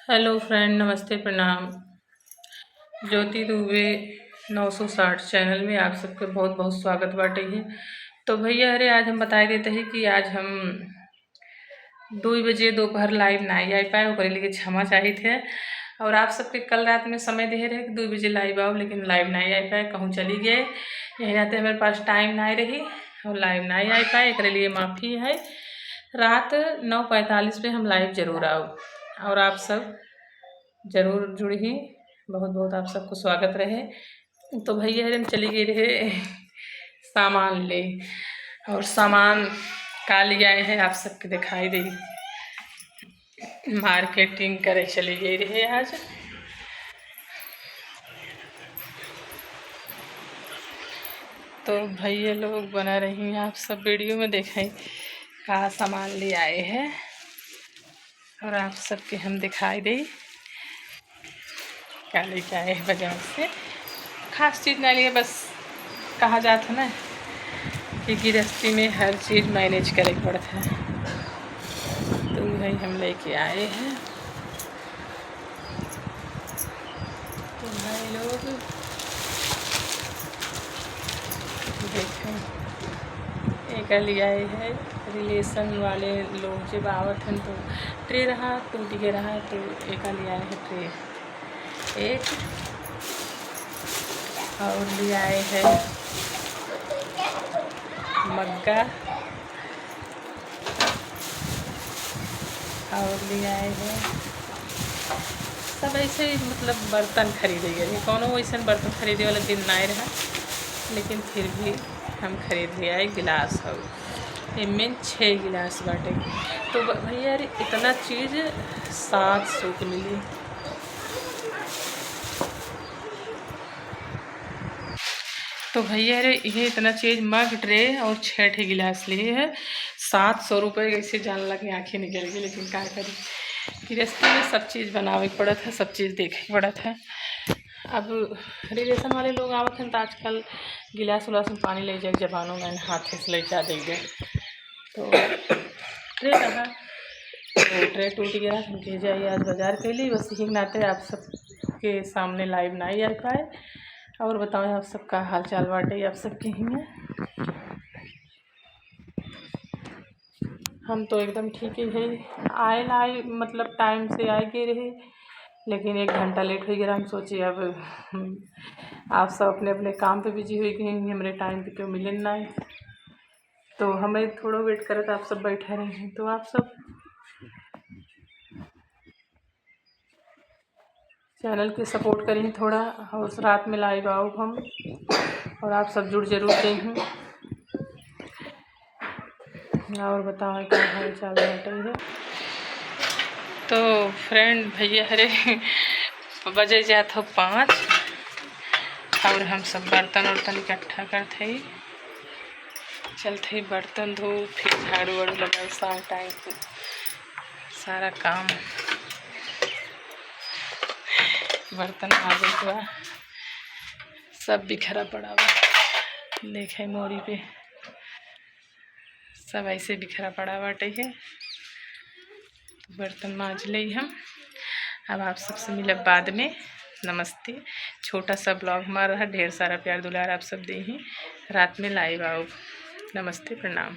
Hello friend, नमस्ते, प्रणाम। ज्योति Dubey 960 channel में आप सबके बहुत बहुत स्वागत बाटे है। तो भैया अरे आज हम बताए देते हैं कि आज हम 2 बजे दोपहर लाइव नहीं आ पाए, ओकरे लिए क्षमा चाहिए थे। और आप सबके कल रात में समय दे रहे कि 2 बजे लाइव आओ, लेकिन लाइव नहीं आ पाए, कहूँ चली गए। यही नाते हमारे पास टाइम नहीं रही और लाइव नहीं आ पाए, एक लिए माफ़ी है। रात 9:45 पे हम लाइव जरूर आओ और आप सब जरूर जुड़ी। बहुत बहुत आप सबको स्वागत रहे। तो भैया हम चली गई रहे सामान ले, और सामान का ले आए हैं आप सबके दिखाई दे। मार्केटिंग करे चली गई रहे आज। तो भैया लोग बना रही हैं, आप सब वीडियो में देखें का सामान ले आए हैं और आप सबके हम दिखाई दे क्या लेके आए हैं बाजार से। खास चीज़ नहीं लिए, बस कहा जाता ना कि गृहस्थी में हर चीज़ मैनेज करे पड़ता है, तो वही हम लेके आए हैं। तो भाई लोग देखें, एक ले आए हैं रिलेशन वाले लोग जब आवत हैं तो ट्रे रहा टूट के रहा, तो एक ले आए हैं ट्रे एक, और ले आए हैं मग्गा, और ले आए हैं सब ऐसे ही, मतलब बर्तन खरीदे गए। कौनो वैसे बर्तन खरीदे वाला दिन नहीं रहा, लेकिन फिर भी हम खरीद ले आए। गिलास हो इनमें 6 गिलास बाटे। तो भैया अरे इतना चीज़ 700 की मिली। तो भैया अरे ये इतना चीज़ मग ट्रे और 6 गिलास लिए है 700 रुपये। कैसे जान लगे आँखें निकल गई, लेकिन क्या करें, गृहस्थी में सब चीज़ बनावे पड़ा था, सब चीज़ देखे पड़ा था। अब रिलेशन वाले लोग आवत हैं तो आजकल गिलास उलास में पानी ले जाए जबानों में हाथ से ले जा देंगे। तो ट्रे रहा, तो ट्रे टूट गया, हम कह जाइए आज बाजार के लिए, बस यही नाते आप सबके सामने लाइव नहीं आ पाए। और बताओ आप सबका हाल चाल बाटे, आप सबके ही हैं। हम तो एकदम ठीक ही है। आए मतलब टाइम से आए गए रहे, लेकिन 1 घंटा लेट हो गया। हम सोचे अब आप सब अपने अपने काम पे बिजी हो गए, हमारे टाइम पे क्यों मिले ना, तो हमें थोड़ा वेट करे तो आप सब बैठे रहे हैं। तो आप सब चैनल की सपोर्ट करें थोड़ा, और रात में लाइव आओ हम, और आप सब जुड़ जरूर गए हैं। और बताओ क्या हाल चाल है। तो फ्रेंड भैया अरे बजे जात हो 5, और हम सब बर्तन वर्तन इकट्ठा करते ही चलते ही, बर्तन धो फिर झाड़ू वाड़ू लगाओ, शाम टाइम पे सारा काम बर्तन माजे हुआ सब बिखरा पड़ा हुआ देखे मोड़ी पे, सब ऐसे बिखरा पड़ा बाटे है। बर्तन माज ले हम। अब आप सबसे मिलब बाद में। नमस्ते। छोटा सा ब्लॉग हमारा रहा, ढेर सारा प्यार दुलार आप सब दे ही। रात में लाइव आओ। नमस्ते, प्रणाम।